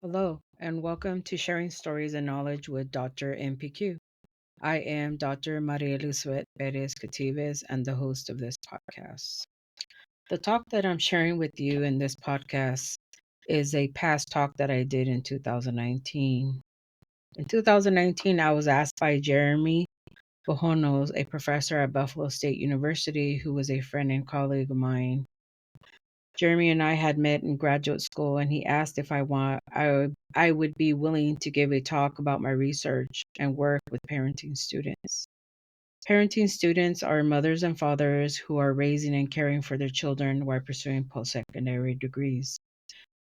Hello, and welcome to Sharing Stories and Knowledge with Dr. MPQ. I am Dr. Maria Elizabeth Perez-Quetives and the host of this podcast. The talk that I'm sharing with you in this podcast is a past talk that I did in 2019. In 2019, I was asked by Jeremy Bohonos, a professor at Buffalo State University who was a friend and colleague of mine. Jeremy and I had met in graduate school, and he asked if I would be willing to give a talk about my research and work with parenting students. Parenting students are mothers and fathers who are raising and caring for their children while pursuing post-secondary degrees.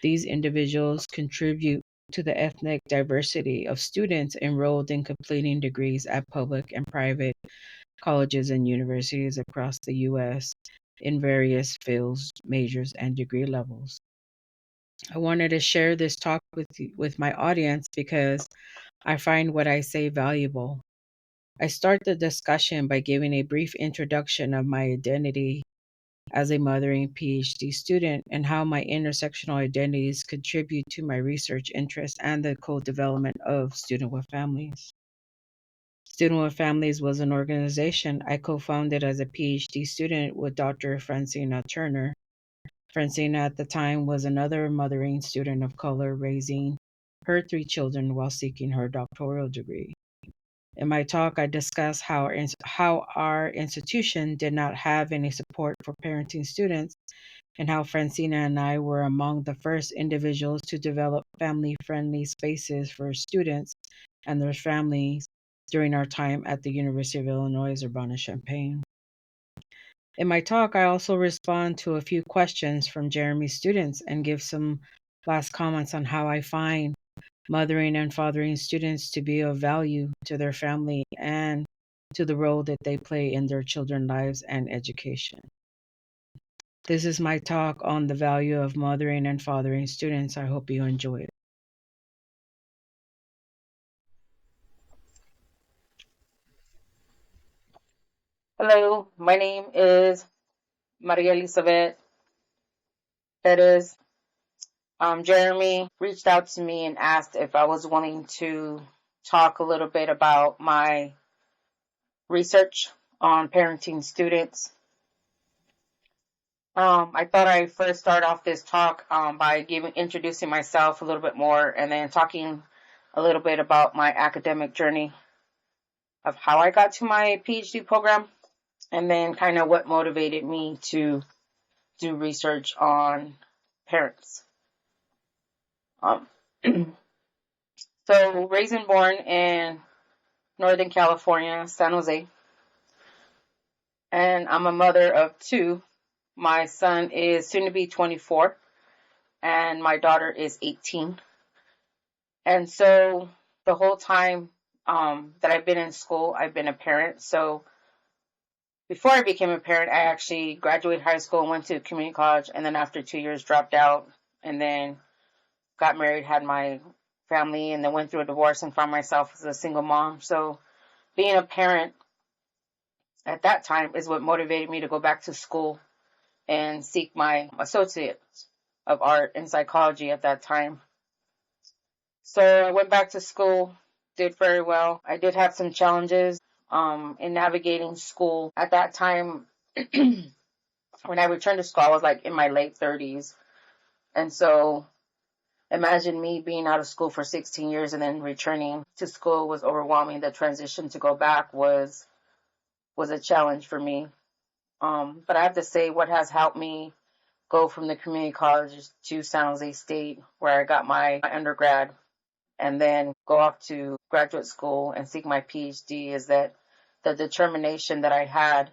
These individuals contribute to the ethnic diversity of students enrolled in completing degrees at public and private colleges and universities across the U.S. in various fields, majors, and degree levels. I wanted to share this talk with my audience because I find what I say valuable. I start the discussion by giving a brief introduction of my identity as a mothering PhD student and how my intersectional identities contribute to my research interests and the co-development of Student with Families. Student with Families was an organization I co-founded as a PhD student with Dr. Francina Turner. Francina at the time was another mothering student of color raising her three children while seeking her doctoral degree. In my talk, I discuss how our institution did not have any support for parenting students and how Francina and I were among the first individuals to develop family friendly spaces for students and their families during our time at the University of Illinois Urbana-Champaign. In my talk, I also respond to a few questions from Jeremy's students and give some last comments on how I find mothering and fathering students to be of value to their family and to the role that they play in their children's lives and education. This is my talk on the value of mothering and fathering students. I hope you enjoy it. Hello, my name is Maria Elizabeth Perez. Jeremy reached out to me and asked if I was willing to talk a little bit about my research on parenting students. I thought I'd first start off this talk by introducing myself a little bit more and then talking a little bit about my academic journey of how I got to my PhD program and then kind of what motivated me to do research on parents. Um, so, raised and born in Northern California, San Jose, and I'm a mother of two. My son is soon to be 24, and my daughter is 18. And so, the whole time that I've been in school, I've been a parent. So, before I became a parent, I actually graduated high school and went to community college, and then after 2 years, dropped out, and then got married, had my family, and then went through a divorce and found myself as a single mom. So being a parent at that time is what motivated me to go back to school and seek my associates of art in psychology at that time. So I went back to school, did very well. I did have some challenges in navigating school. At that time, when I returned to school, I was like in my late 30s. And so imagine me being out of school for 16 years and then returning to school was overwhelming. The transition to go back was a challenge for me. But I have to say, what has helped me go from the community college to San Jose State, where I got my undergrad, and then go off to graduate school and seek my PhD, is that the determination that I had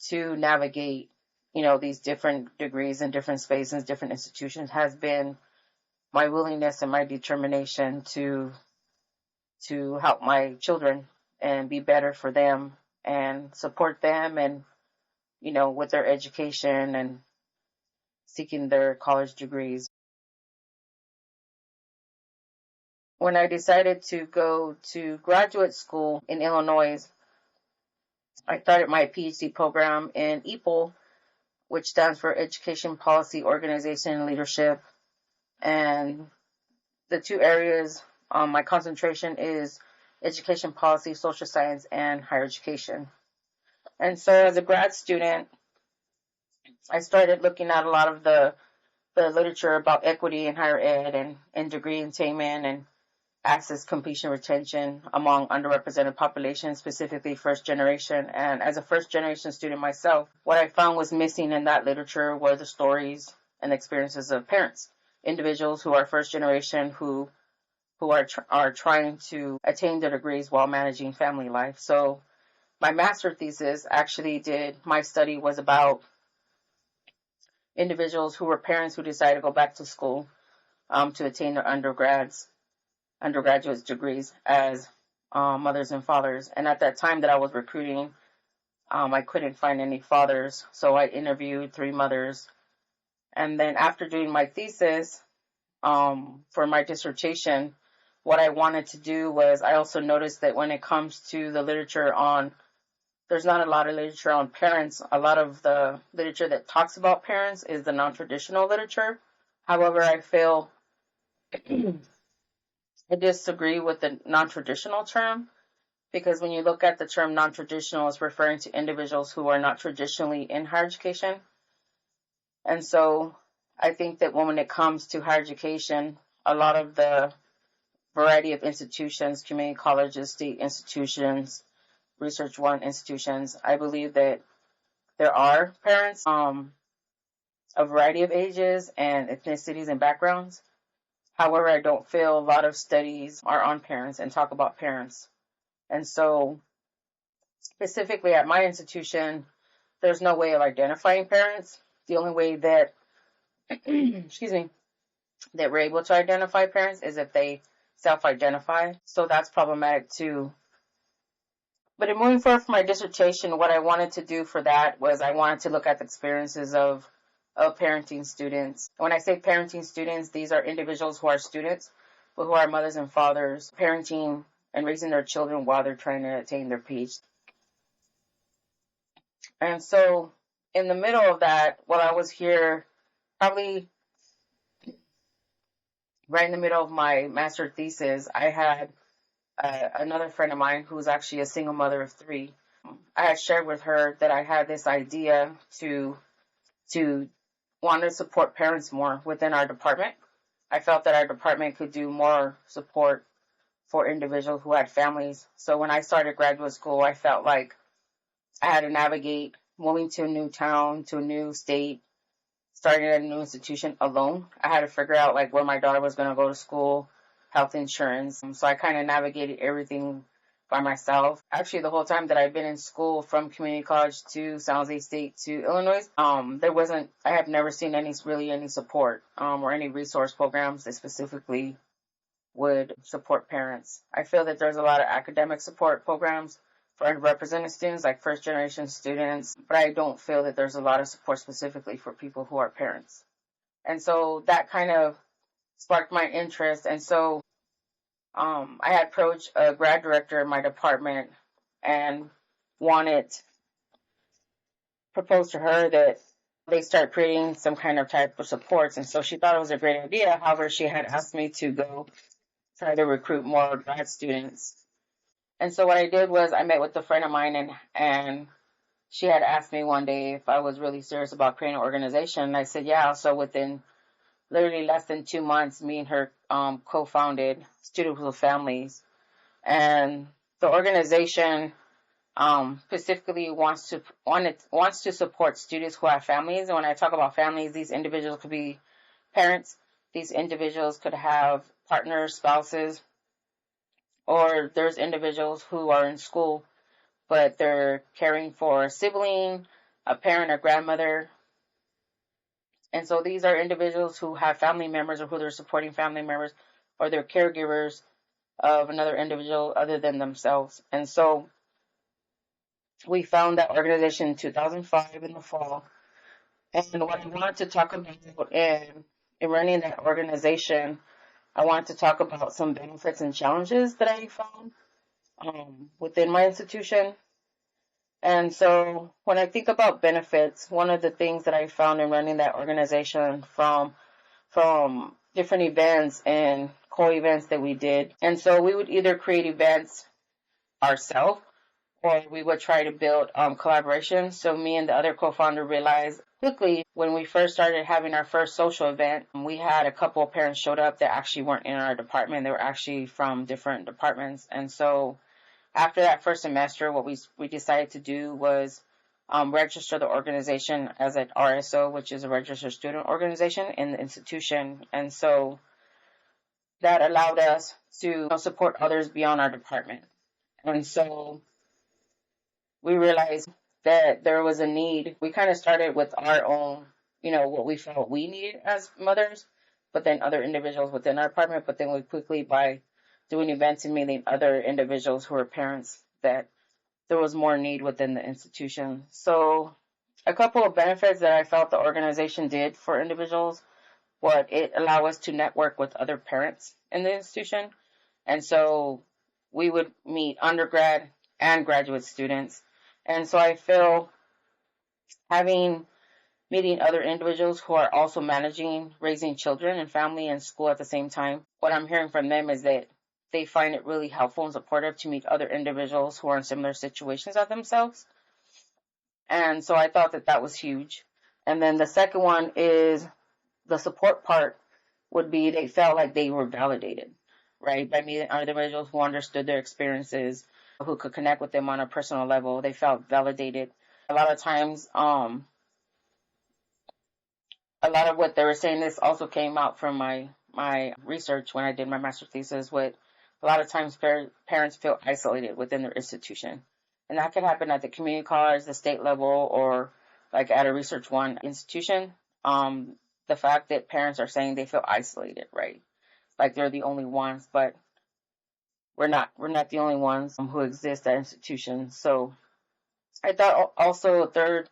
to navigate, these different degrees in different spaces, different institutions, has been my willingness and my determination to help my children and be better for them and support them and with their education and seeking their college degrees. When I decided to go to graduate school in Illinois, I started my PhD program in EPOL, which stands for Education Policy Organization and Leadership. And the two areas, my concentration is education policy, social science, and higher education. And so as a grad student, I started looking at a lot of the literature about equity in higher ed and degree attainment and access, completion, retention among underrepresented populations, specifically first generation. And as a first generation student myself, what I found was missing in that literature were the stories and experiences of parents, individuals who are first generation who are trying to attain their degrees while managing family life. So my master thesis my study was about individuals who were parents who decided to go back to school to attain their undergraduate degrees as mothers and fathers. And at that time that I was recruiting, I couldn't find any fathers, so I interviewed 3 mothers. And then after doing my thesis for my dissertation, what I wanted to do was I also noticed that when it comes to the literature on, there's not a lot of literature on parents. A lot of the literature that talks about parents is the non-traditional literature. However, I feel I disagree with the non-traditional term, because when you look at the term non-traditional, it's referring to individuals who are not traditionally in higher education. And so I think that when it comes to higher education, a lot of the variety of institutions, community colleges, state institutions, Research One institutions, I believe that there are parents a variety of ages and ethnicities and backgrounds. However, I don't feel a lot of studies are on parents and talk about parents. And so specifically at my institution, there's no way of identifying parents. The only way that, excuse me, that we're able to identify parents is if they self-identify. So that's problematic too. But in moving forward for my dissertation, what I wanted to do for that was I wanted to look at the experiences of parenting students. When I say parenting students, these are individuals who are students, but who are mothers and fathers, parenting and raising their children while they're trying to attain their PhD. And so in the middle of that, while I was here, probably right in the middle of my master thesis, I had another friend of mine who's actually a single mother of 3. I had shared with her that I had this idea to want to support parents more within our department. I felt that our department could do more support for individuals who had families. So when I started graduate school, I felt like I had to navigate moving to a new town, to a new state, starting at a new institution alone. I had to figure out like where my daughter was going to go to school, health insurance. So I kind of navigated everything by myself. Actually, the whole time that I've been in school, from community college to San Jose State to Illinois, I have never seen any support or any resource programs that specifically would support parents. I feel that there's a lot of academic support programs for underrepresented students, like first generation students, but I don't feel that there's a lot of support specifically for people who are parents. And so that kind of sparked my interest. And so I had approached a grad director in my department and proposed to her that they start creating some kind of type of supports. And so she thought it was a great idea. However, she had asked me to go try to recruit more grad students. And so what I did was I met with a friend of mine, and she had asked me one day if I was really serious about creating an organization. And I said, yeah. So within literally less than 2 months, me and her co-founded Students with Families. And the organization specifically wants to support students who have families. And when I talk about families, these individuals could be parents. These individuals could have partners, spouses, or there's individuals who are in school, but they're caring for a sibling, a parent, or grandmother. And so these are individuals who have family members, or who they're supporting family members, or they're caregivers of another individual other than themselves. And so we found that organization in 2005 in the fall. And what I wanted to talk about in running that organization, I wanted to talk about some benefits and challenges that I found within my institution. And so when I think about benefits, one of the things that I found in running that organization from different events and co-events that we did. And so we would either create events ourselves or we would try to build collaboration. So me and the other co-founder realized quickly when we first started having our first social event, we had a couple of parents showed up that actually weren't in our department. They were actually from different departments. And so after that first semester, what we decided to do was register the organization as an RSO, which is a registered student organization in the institution. And so that allowed us to support others beyond our department. And so we realized that there was a need. We kind of started with our own, what we felt we needed as mothers, but then other individuals within our department. But then we quickly, by doing events and meeting other individuals who are parents, that there was more need within the institution. So a couple of benefits that I felt the organization did for individuals was it allowed us to network with other parents in the institution. And so we would meet undergrad and graduate students. And so I feel having meeting other individuals who are also managing raising children and family and school at the same time, what I'm hearing from them is that they find it really helpful and supportive to meet other individuals who are in similar situations as themselves. And so I thought that that was huge. And then the second one is the support part would be they felt like they were validated, right? By meeting other individuals who understood their experiences, who could connect with them on a personal level. They felt validated. A lot of times, a lot of what they were saying, this also came out from my research when I did my master's thesis, with a lot of times parents feel isolated within their institution. And that can happen at the community college, the state level, or like at a research one institution. The fact that parents are saying they feel isolated, right? Like they're the only ones, but we're not the only ones who exist at institutions. So I thought also a third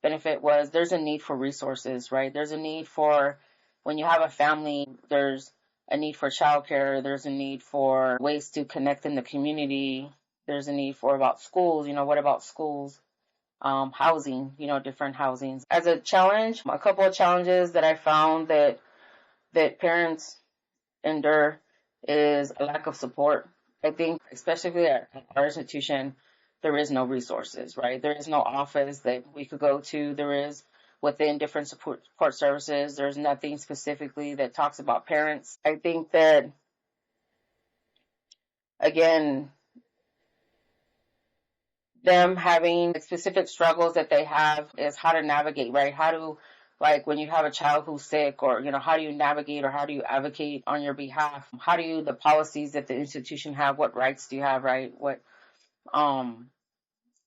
benefit was there's a need for resources, right? There's a need for, when you have a family, there's a need for childcare, there's a need for ways to connect in the community, there's a need for about schools, what about schools? Housing, different housings. As a challenge, a couple of challenges that I found that parents endure is a lack of support. I think, especially at our institution, there is no resources, right? There is no office that we could go to. There is within different support services. There's nothing specifically that talks about parents. I think that, again, them having specific struggles that they have is how to navigate, right? How to, like when you have a child who's sick, or how do you navigate or how do you advocate on your behalf? How do you, the policies that the institution have, what rights do you have, right? What um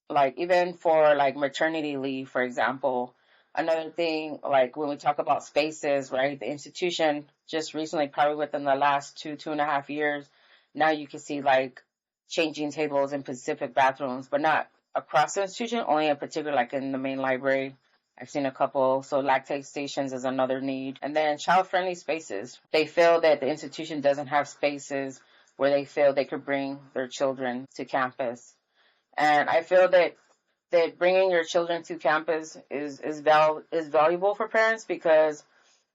like even for like maternity leave, for example. Another thing, like when we talk about spaces, right? The institution just recently, probably within the last 2.5 years, now you can see like changing tables in specific bathrooms, but not across the institution, only in particular, like in the main library. I've seen a couple. So lactate stations is another need. And then child-friendly spaces. They feel that the institution doesn't have spaces where they feel they could bring their children to campus. And I feel that bringing your children to campus is valuable for parents, because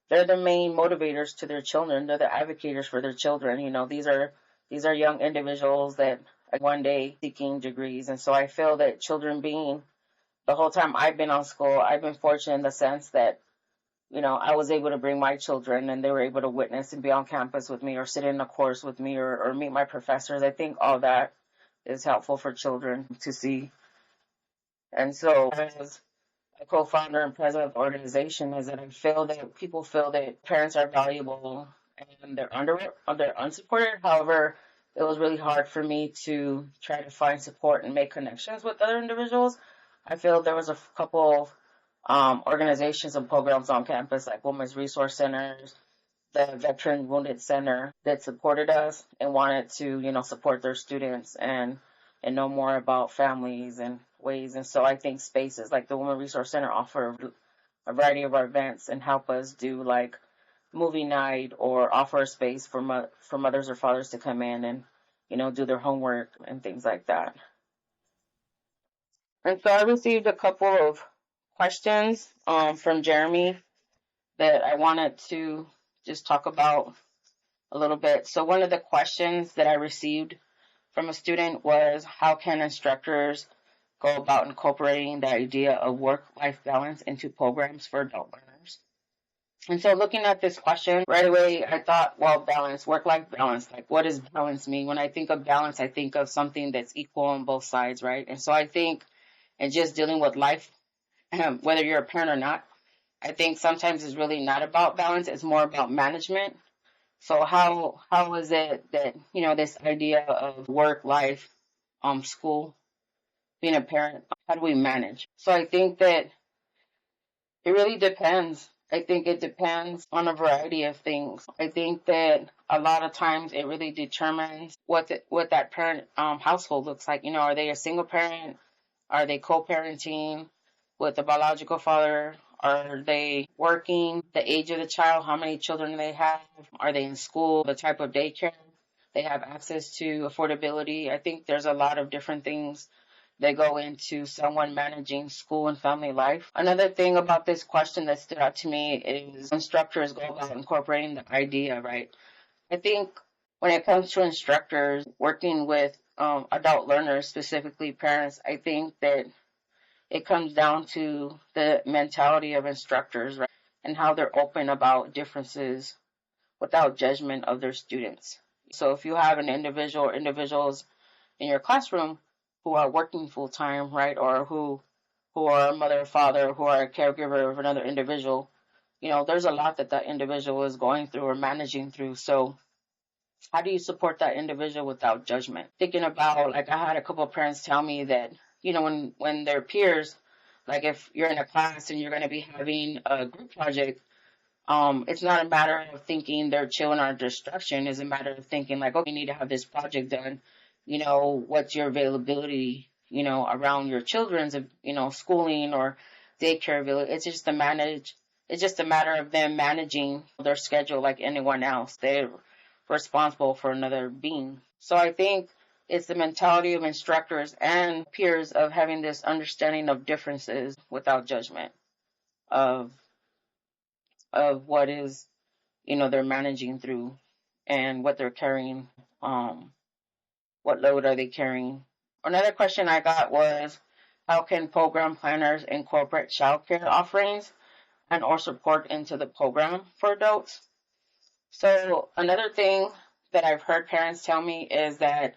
they're the main motivators to their children. They're the advocates for their children. These are young individuals that are one day seeking degrees. And so I feel that children, being the whole time I've been on school, I've been fortunate in the sense that I was able to bring my children and they were able to witness and be on campus with me, or sit in a course with me, or meet my professors. I think all that is helpful for children to see. And so as a co-founder and president of the organization, is that I feel that people feel that parents are valuable and they're unsupported. However, it was really hard for me to try to find support and make connections with other individuals. I feel there was a couple organizations and programs on campus, like Women's Resource Centers, the Veteran Wounded Center, that supported us and wanted to, support their students and know more about families and ways. And so I think spaces like the Women Resource Center offer a variety of our events and help us do like movie night, or offer a space for mothers or fathers to come in and do their homework and things like that. And so I received a couple of questions from Jeremy that I wanted to just talk about. a little bit. So one of the questions that I received from a student was, how can instructors go about incorporating the idea of work-life balance into programs for adult learners? And so looking at this question right away, I thought, well, balance, work-life balance, like what does balance mean? When I think of balance, I think of something that's equal on both sides, right? And so I think, and just dealing with life, whether you're a parent or not, I think sometimes it's really not about balance, it's more about management. So how is it that, this idea of work, life, school, being a parent, how do we manage? So I think that it really depends. I think it depends on a variety of things. I think that a lot of times it really determines what that parent household looks like. Are they a single parent? Are they co-parenting with the biological father? Are they working? The age of the child, how many children they have? Are they in school? The type of daycare they have access to, affordability. I think there's a lot of different things that go into someone managing school and family life. Another thing about this question that stood out to me is instructors go about incorporating the idea, right? I think when it comes to instructors working with adult learners, specifically parents, I think that it comes down to the mentality of instructors, right? And how they're open about differences without judgment of their students. So if you have an individual or individuals in your classroom who are working full time, right, or who are a mother or father, who are a caregiver of another individual, there's a lot that that individual is going through or managing through. So how do you support that individual without judgment? Thinking about, like, I had a couple of parents tell me that, when their peers, like if you're in a class and you're going to be having a group project, it's not a matter of thinking their children are distraction. It's a matter of thinking like, okay, you need to have this project done. What's your availability, around your children's, schooling or daycare. It's just a matter of them managing their schedule like anyone else. They're responsible for another being. So I think it's the mentality of instructors and peers of having this understanding of differences without judgment of what is, they're managing through and what they're carrying. What load are they carrying? Another question I got was, how can program planners incorporate childcare offerings and or support into the program for adults? So another thing that I've heard parents tell me is that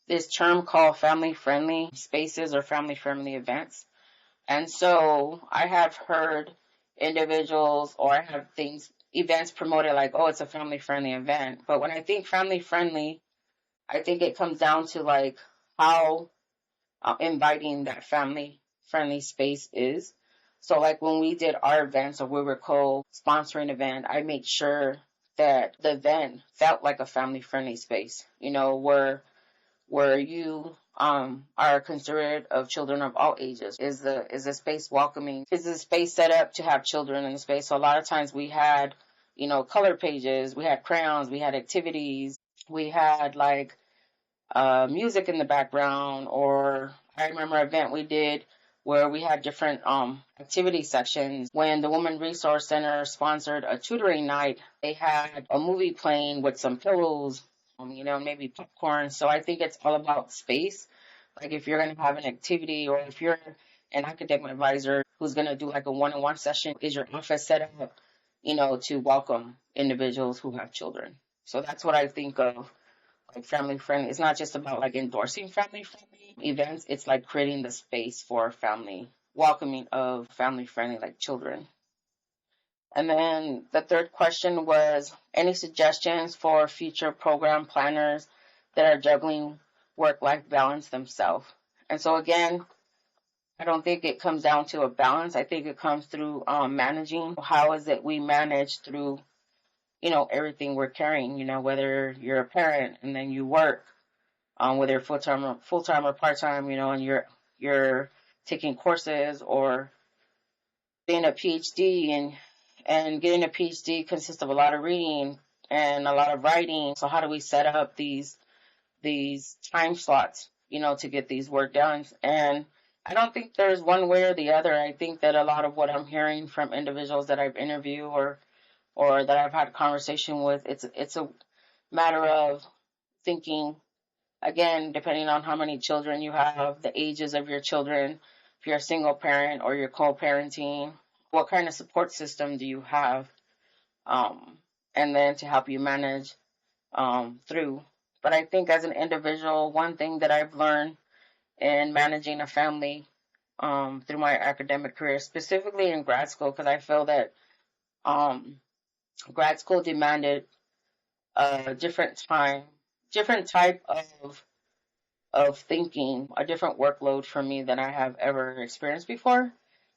this term called family friendly spaces or family friendly events. And so I have heard individuals, or I have events promoted like, oh, it's a family friendly event. But when I think family friendly, I think it comes down to like how inviting that family friendly space is. So like when we did our events or we were co-sponsoring an event, I made sure that the event felt like a family friendly space, where you are considerate of children of all ages. Is the space welcoming? Is the space set up to have children in the space? So a lot of times we had, color pages, we had crayons, we had activities, we had like music in the background. Or I remember an event we did where we had different activity sections. When the Women Resource Center sponsored a tutoring night, they had a movie playing with some pillows, maybe popcorn. So I think it's all about space. Like if you're going to have an activity, or if you're an academic advisor who's going to do like a one-on-one session, is your office set up, to welcome individuals who have children? So that's what I think of like family friendly. It's not just about like endorsing family friendly events. It's like creating the space for family, welcoming of family friendly like children. And then the third question was, any suggestions for future program planners that are juggling work-life balance themselves? And so again, I don't think it comes down to a balance. I think it comes through managing. How is it we manage through, everything we're carrying, whether you're a parent and then you work, whether full-time or part-time, and you're taking courses or getting a PhD, and getting a PhD consists of a lot of reading and a lot of writing. So how do we set up these time slots, to get these work done? And I don't think there's one way or the other. I think that a lot of what I'm hearing from individuals that I've interviewed or or that I've had a conversation with, it's a matter of thinking, again, depending on how many children you have, the ages of your children, if you're a single parent or you're co-parenting, what kind of support system do you have, um, and then to help you manage through. But I think as an individual, one thing that I've learned in managing a family through my academic career, specifically in grad school, because I feel that um, grad school demanded a different type of thinking, a different workload for me than I have ever experienced before.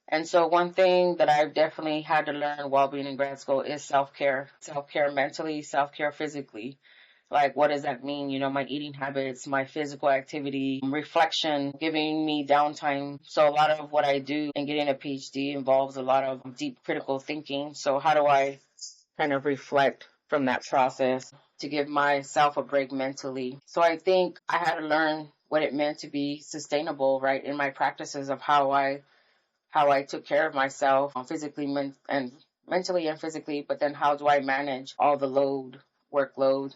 And so one thing that I've definitely had to learn while being in grad school is self-care. Self-care mentally, self-care physically. Like, what does that mean? You know, my eating habits, my physical activity, reflection, giving me downtime. So a lot of what I do in getting a PhD involves a lot of deep critical thinking. So how do I kind of reflect from that process to give myself a break mentally? So I think I had to learn what it meant to be sustainable, right, in my practices of how I took care of myself physically and mentally and physically, but then how do I manage all the workload,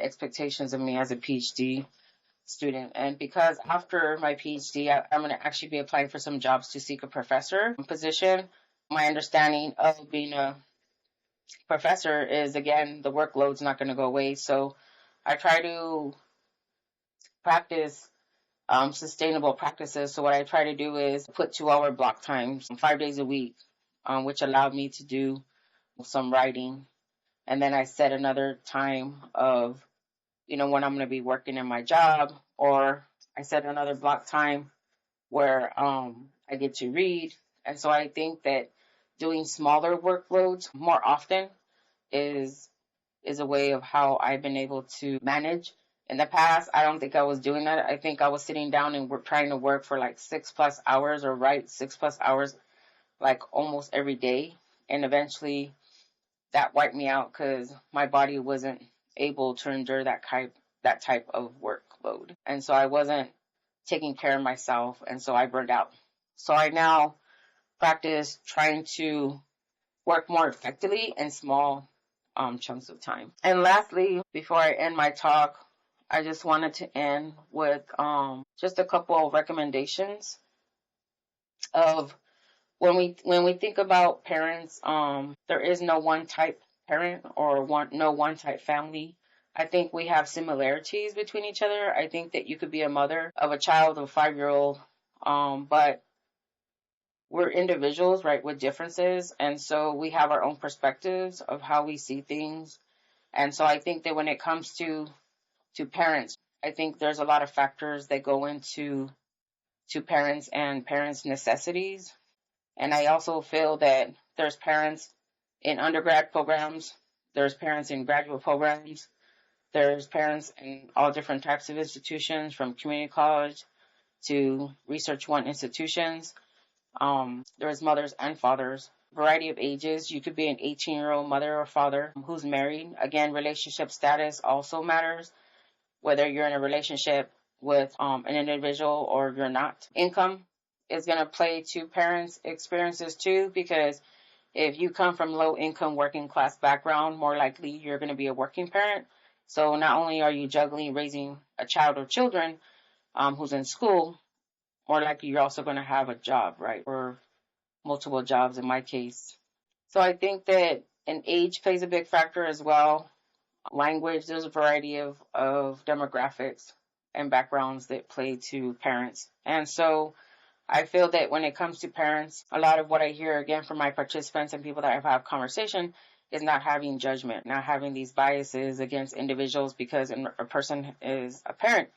expectations of me as a PhD student? And because after my PhD, I'm going to actually be applying for some jobs to seek a professor position. My understanding of being a professor is, again, the workload's not going to go away. So I try to practice sustainable practices. So what I try to do is put 2 hour block times 5 days a week, which allowed me to do some writing. And then I set another time of, when I'm going to be working in my job, or I set another block time where I get to read. And so I think that doing smaller workloads more often is is a way of how I've been able to manage. In the past, I don't think I was doing that. I think I was sitting down and trying to work for like 6+ hours or write 6+ hours like almost every day. And eventually that wiped me out because my body wasn't able to endure that type of workload. And so I wasn't taking care of myself. And so I burned out. So I now practice trying to work more effectively in small chunks of time. And lastly, before I end my talk, I just wanted to end with just a couple of recommendations of when we think about parents. There is no one type parent or one type family. I think we have similarities between each other. I think that you could be a mother of a child of a 5 year old, but we're individuals, right, with differences. And so we have our own perspectives of how we see things. And so I think that when it comes to parents, I think there's a lot of factors that go into to parents and parents' necessities. And I also feel that there's parents in undergrad programs, there's parents in graduate programs, there's parents in all different types of institutions, from community college to research one institutions. There's mothers and fathers, variety of ages. You could be an 18-year-old mother or father who's married. Again, relationship status also matters, whether you're in a relationship with an individual or you're not. Income is going to play to parents' experiences too, because if you come from low income working class background, more likely you're going to be a working parent. So not only are you juggling raising a child or children who's in school, more likely you're also going to have a job, right? Or multiple jobs in my case. So I think that an age plays a big factor as well. Language, there's a variety of demographics and backgrounds that play to parents. And so I feel that when it comes to parents, a lot of what I hear again from my participants and people that I've had conversation is not having judgment, not having these biases against individuals because a person is a parent,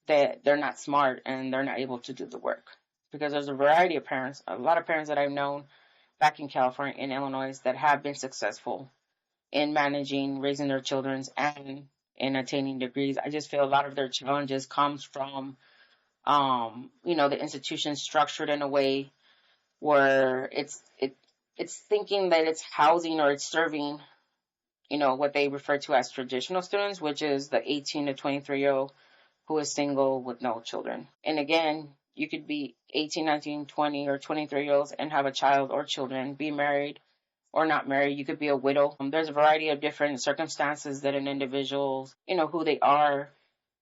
that they're not smart and they're not able to do the work. Because there's a variety of parents, a lot of parents that I've known back in California and Illinois that have been successful in managing, raising their children and in attaining degrees. I just feel a lot of their challenges comes from, the institution structured in a way where it's thinking that it's housing or it's serving, what they refer to as traditional students, which is the 18 to 23-year-old who is single with no children. And again, you could be 18, 19, 20, or 23 year olds and have a child or children, be married or not married. You could be a widow. There's a variety of different circumstances that an individual, who they are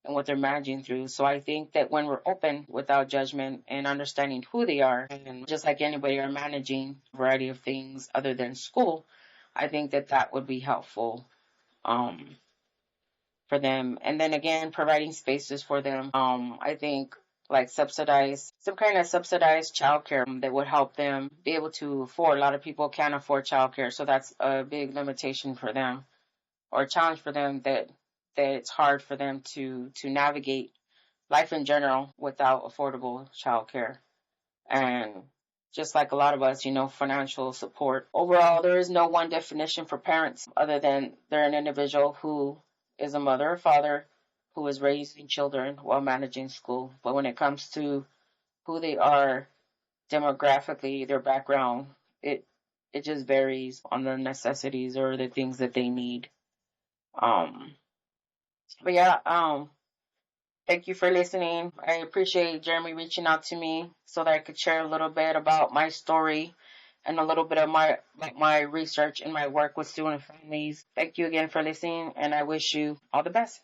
and what they're managing through. So I think that when we're open without judgment and understanding who they are, and just like anybody are managing a variety of things other than school, I think that that would be helpful um, for them. And then again, providing spaces for them. I think like some kind of subsidized childcare that would help them be able to afford. A lot of people can't afford childcare, so that's a big limitation for them or a challenge for them that it's hard for them to navigate life in general without affordable childcare. And just like a lot of us, financial support. Overall, there is no one definition for parents other than they're an individual who is a mother or father who is raising children while managing school. But when it comes to who they are demographically, their background, it just varies on the necessities or the things that they need. Um, but yeah, thank you for listening. I appreciate Jeremy reaching out to me so that I could share a little bit about my story and a little bit of my research and my work with student families. Thank you again for listening, and I wish you all the best.